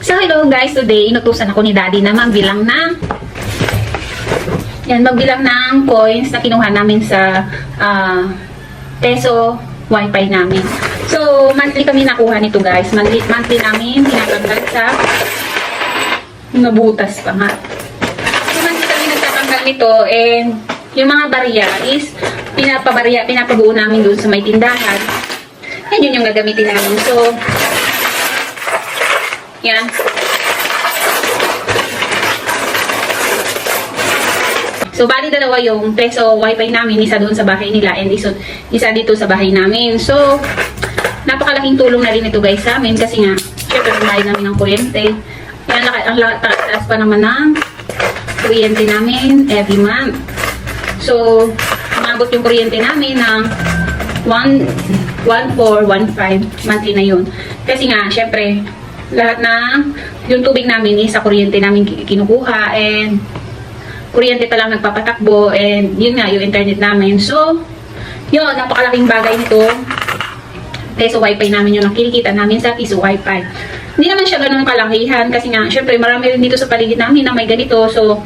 So hello guys, today inutusan ako ni Daddy na magbilang ng magbilang ng coins na kinuha namin sa peso wifi namin. So monthly kami nakuha nito guys. Monthly namin tinatanggal sa nabutas pa nga. So monthly kami nagtatanggal nito, and yung mga barya is pinapabuo namin doon sa may tindahan. Yan yun yung gagamitin namin. So yan. So, bali dalawa yung peso wifi namin. Isa doon sa bahay nila and isa dito sa bahay namin. So, napakalaking tulong na rin ito guys sa amin kasi nga, syempre kumain namin ng kuryente. Yan, ang taas pa naman ng kuryente namin every month. So, umabot yung kuryente namin ng 1,415 monthly na yun. Kasi nga, syempre, lahat ng yung tubig namin is sa kuryente namin kinukuha, and kuryente pa lang nagpapatakbo, and yun nga yung internet namin. So yun, napakalaking bagay nito. Peso wifi namin yung nakikita namin sa piso wifi. Hindi naman siya ganun kalakihan kasi nga syempre marami rin dito sa paligid namin na may ganito. So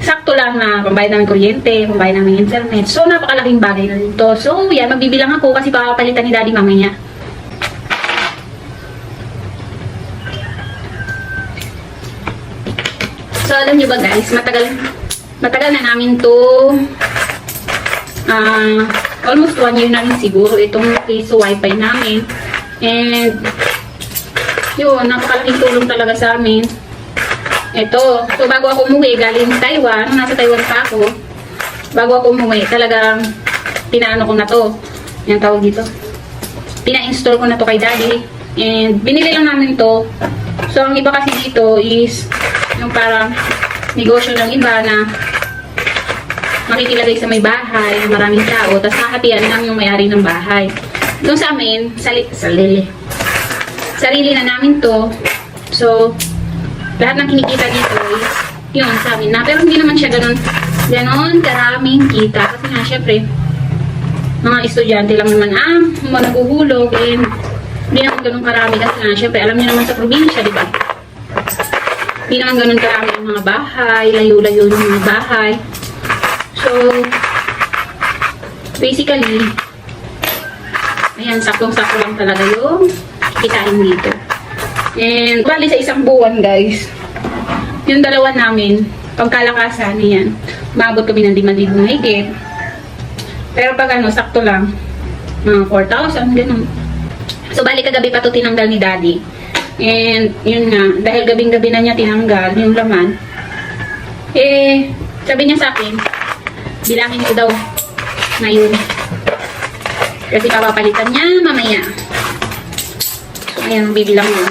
sakto lang na pambayad namin kuryente, pambayad namin internet. So napakalaking bagay na dito. So yan, magbibilang ako kasi papapalitan ni Daddy mamaya. So, alam nyo ba guys, matagal na namin to, almost 1 year na rin siguro itong piso wifi namin. And, yun, napakalaking tulong talaga sa amin. Ito, so bago ako umuwi, galing Taiwan, nasa Taiwan pa ako, bago ako umuwi, talagang, pinaano ko na to, yung tawag dito, pina-install ko na to kay Daddy, and binili lang namin to. So, ang iba kasi dito is, yung parang negosyo ng iba na makikilagay sa may bahay, maraming tao, tapos hahatian lang yung may-ari ng bahay. Doon sa amin, sarili na namin to. So, lahat ng kinikita dito is yun sa amin na. Pero hindi naman siya ganon karaming kita. Kasi nga, syempre, mga estudyante lang naman naguhulog, and hindi naman ganon karami. Kasi nga, syempre, alam niyo naman sa probinsya, di ba? Hindi naman ganun karami yung mga bahay, layo-layo yung mga bahay. So, basically, ayan, saktong-sakto lang talaga yung kitain dito. And, bali sa isang buwan, guys, yung dalawa namin, pagkalakasan, yan, maabot kami ng 5,000 na higit. Pero pag sakto lang, mga 4,000, ganun. So, bali kagabi pa ito tinanggal ni Daddy. And, yun nga, dahil gabing-gabi na niya tinanggal yung laman, sabi niya sa akin, bilangin ko daw ngayon. Kasi papapalitan niya mamaya. So, ayan, bibilang mo.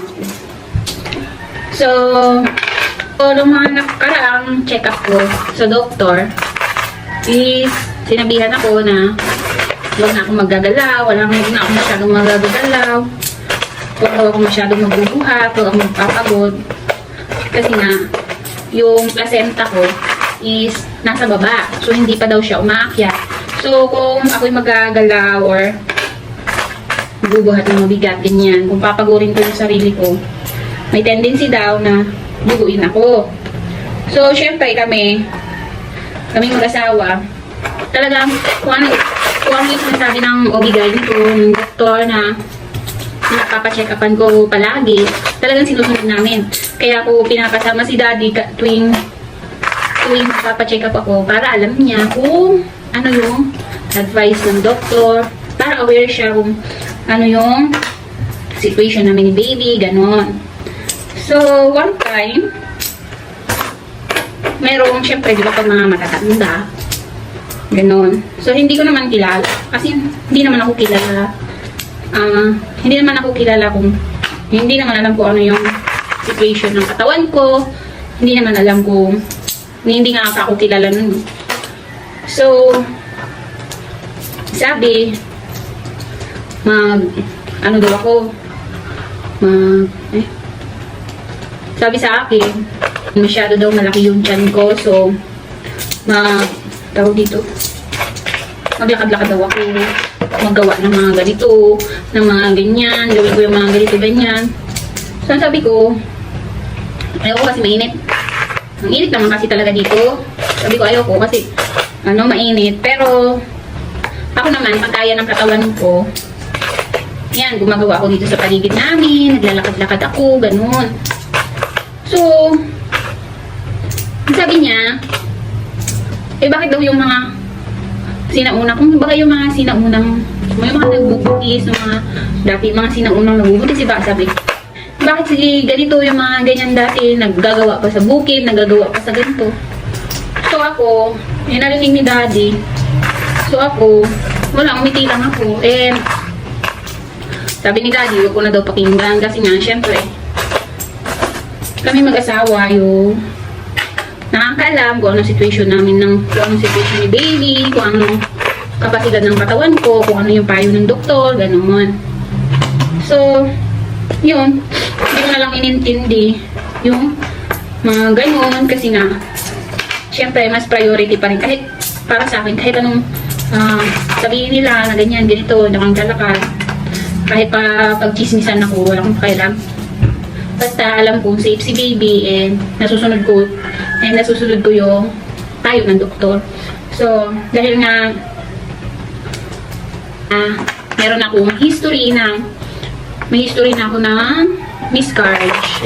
So, nung mga nakaraang check-up ko sa doktor, is, sinabihan ako na huwag na akong magagalaw, huwag na ako masyadong magagalaw. Huwag ako masyadong magbubuhat, huwag ako magpapagod. Kasi nga, yung placenta ko is nasa baba. So, hindi pa daw siya umaakyat. So, kung ako'y magagalaw or bubuhat ng mabigat, ganyan, kung papagurin ko yung sarili ko, may tendency daw na bubuin ako. So, syempre kaming mag-asawa, talagang kung ano yung sinasabi ng OB-GYN ko, ng doktor na napapacheck-upan ko palagi, talagang sinusunod namin. Kaya ako pinapasama si Daddy tuwing napapacheck-up ako para alam niya kung ano yung advice ng doktor, para aware siya kung ano yung situation namin ni baby, ganon. So, one time, merong, syempre, di ba pag mga matatanda, ganon. So, hindi ko naman kilala, kasi hindi naman ako kilala hindi naman alam kung ano yung situation ng katawan ko. Hindi naman alam kung hindi nga ako kilala nun. So, sabi, sabi sa akin, masyado daw malaki yung tiyan ko. So, maglakad-lakad daw ako. Magawa ng mga ganito, ng mga ganyan, gawin ko yung mga ganito, ganyan. So, sabi ko, Ayoko kasi mainit. Ang init naman kasi talaga dito. Sabi ko ayoko kasi mainit. Pero ako naman, pag kaya ng katawan ko, yan, gumagawa ako dito sa paligid namin. Naglalakad-lakad ako, ganun. So, sabi niya, bakit daw yung mga sinauna, kung baga yung mga sinaunang, yung mga nagbubuntis, yung mga dati, mga sinaunang nagbubuntis, diba? Sabi, bakit sige ganito yung mga ganyan dati, naggagawa pa sa bukid, naggagawa pa sa ganito. So ako, narinig ni Daddy. So ako, wala, umiti lang ako. And, sabi ni Daddy, huwag ko na daw pakinggan kasi nga, syempre, kami mag-asawa yung nakakaalam kung anong situation namin kung anong situation ni baby, kung anong kapasidad ng katawan ko, kung ano yung payo ng doktor, gano'n. So, yun, hindi ko na lang inintindi yung mga gano'n kasi nga, syempre, mas priority pa rin. Kahit para sa akin, kahit anong sabihin nila na ganyan, ganito, nakangkalakad, kahit pa pagchismisan ako, walang pakialam. Basta alam ko safe si baby and nasusunod ko yung payo ng doktor. So, dahil nga meron akong may history na ako ng miscarriage.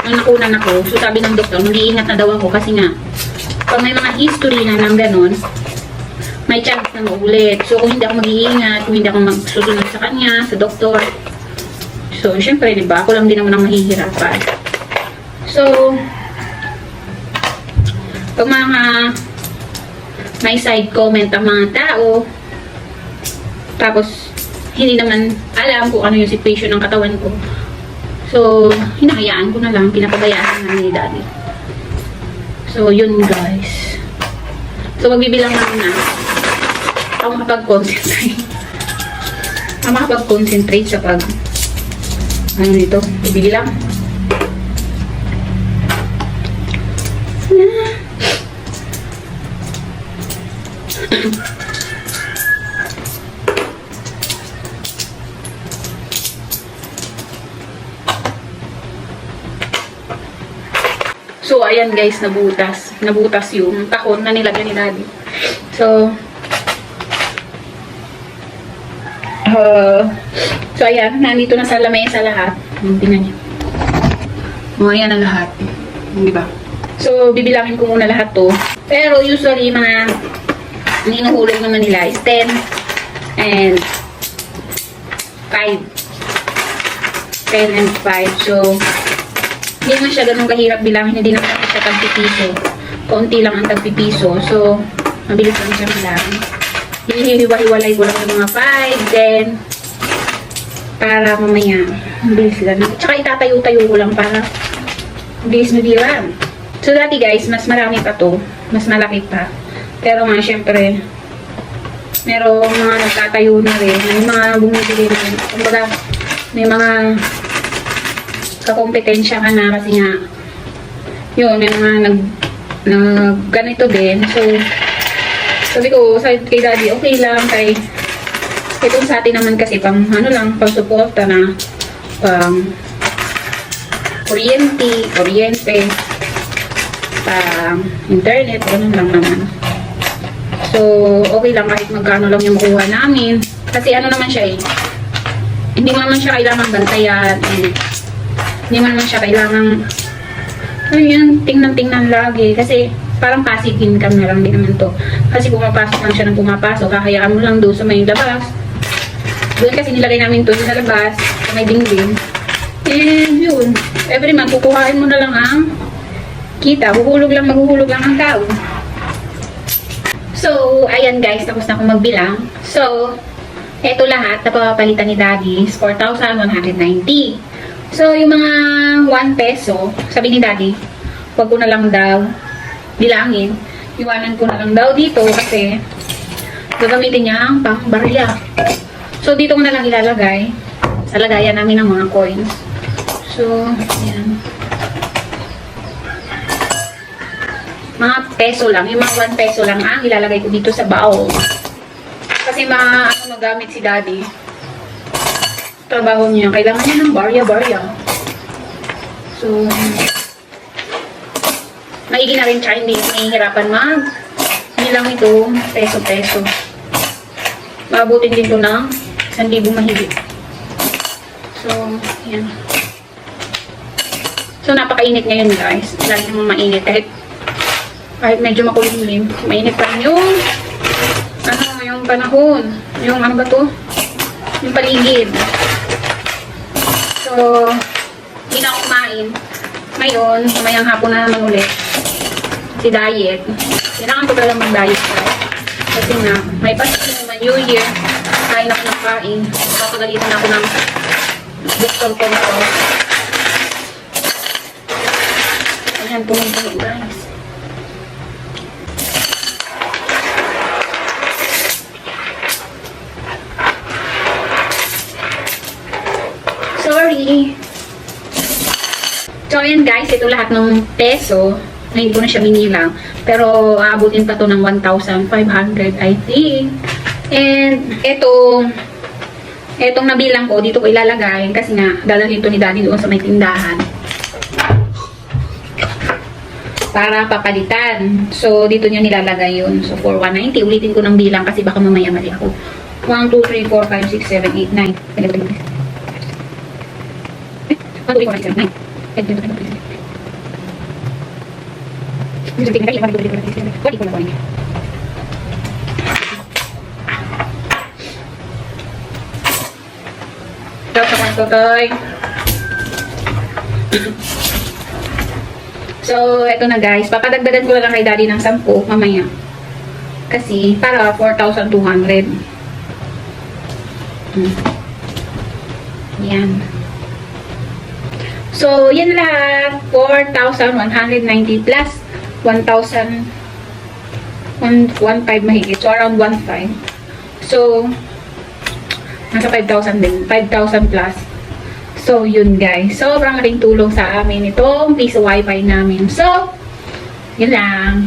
Nung nakunan ako, so sabi ng doktor, mag-iingat na daw ako kasi nga, pag may mga history na ng ganun, may chance na maulit. So, kung hindi ako mag-iingat, kung hindi ako magsusunod sa kanya, sa doktor, so, syempre, diba, ako lang din naman ang mahihirapan. So, pag mga may side comment ang mga tao, tapos, hindi naman alam kung ano yung situation ng katawan ko. So, hinahayaan ko na lang, pinapabayaan namin ni Daddy. So, yun guys. So, magbibilang lang na ako makapag-concentrate sa ano nito, ibilang. So, ayan guys, nabutas yung takon na nilagyan ni Daddy. So, ayan, nandito na sa lamesa lahat. Tingnan niyo. Ayan na lahat. Di ba? So, bibilangin ko muna lahat to. Pero, usually, mga hinuhulog naman nila is 10 and 5. 10 and 5. So, hindi naman siya ganun kahirap bilangin. Hindi naman siya tagpipiso. Kaunti lang ang tagpipiso. So, mabilis lang siya bilangin. Hinihiwa-hiwalay ko lang yung mga 5, 10, para mamaya, mabilis lang. Tsaka itatayo-tayo ko lang para mabilis mabilang. So, dati guys, mas marami pa to. Mas malaki pa. Pero nga, syempre, merong mga nagtatayo na rin. May mga bumibili na rin. Kumbaga, may mga kakompetensya ka na kasi nga, yun, may mga ganito din. So, sabi ko, kay Daddy, okay lang. Itong sa atin naman kasi, pang suporta na, pang kuryente, pang internet, ganun lang naman. So, okay lang kahit magkano lang yung makuha namin. Kasi ano naman siya hindi mo naman siya kailangan bantayan. Hindi mo naman siya kailangan, tingnan lagi. Kasi, parang passive income na lang din naman to. Kasi pumapasok lang siya ng pumapasok. Kakayaan mo lang doon sa may labas. Doon kasi nilagay namin to sa labas, sa may dingding. And yun, every month, kukuhain mo na lang ang kita. Maghuhulog lang ang tao. So, ayan guys, tapos na akong magbilang. So, eto lahat na papapalitan ni Daddy is 4,190. So, yung mga 1 peso, sabi ni Daddy, wag ko na lang daw bilangin. Iwanan ko na lang daw dito kasi gagamitin niya ang pang-barya. So, dito ko na lang ilalagay sa lagayan namin ng mga coins. So, ayan. Mga peso lang. Yung mga 1 peso lang ang ilalagay ko dito sa baon. Kasi magamit si Daddy. Trabaho niya. Kailangan niya ng barya-barya. So, maigi na rin siya, hindi mahihirapan hindi lang ito, peso-peso. Maabutin din ito ng 1,000 mahigit. So, yan. So, napakainit ngayon guys. Lagi naman mainit. Kahit medyo makulimlim, mainit pa rin yung panahon. Yung ano ba to? Yung paligid. So, hindi na ako kumain. Ngayon, mamayang hapon na naman ulit. Si diet. Kailangan ko talagang mag-diet guys. Kasi nga, may Pasko naman, New Year. Kain ako ng kain. Papagalitan ako ng doktor ko na ako. Ayan, pumunta guys. Sorry. So, ayan guys, ito lahat ng peso. Ngayon ko na siya binilang. Pero, aabutin pa to ng 1,500, I think. And, etong nabilang ko, dito ko ilalagay. Kasi nga, dadalhin to ni Daddy doon sa may tindahan. Para papalitan. So, dito niya nilalagay yun. So, for 190, ulitin ko ng bilang kasi baka mamaya mali ako. 1, 2, 3, 4, 5, 6, 7, 8, 9. 1, 2, 3, 4, 5, 6, 7, 9. 1, 2, 3, 4, 5, 6, 7, 9. So, eto na guys. Papadagdagan ko lang kay Daddy ng 10 mamaya. Kasi, para 4,200. Yan. So, yan lahat. 4,190 plus 1,000 1,500 mahigit. So, around 1,500. So, nasa 5,000 din. 5,000 plus. So, yun guys. Sobrang laking tulong sa amin itong piso wifi namin. So, yun lang.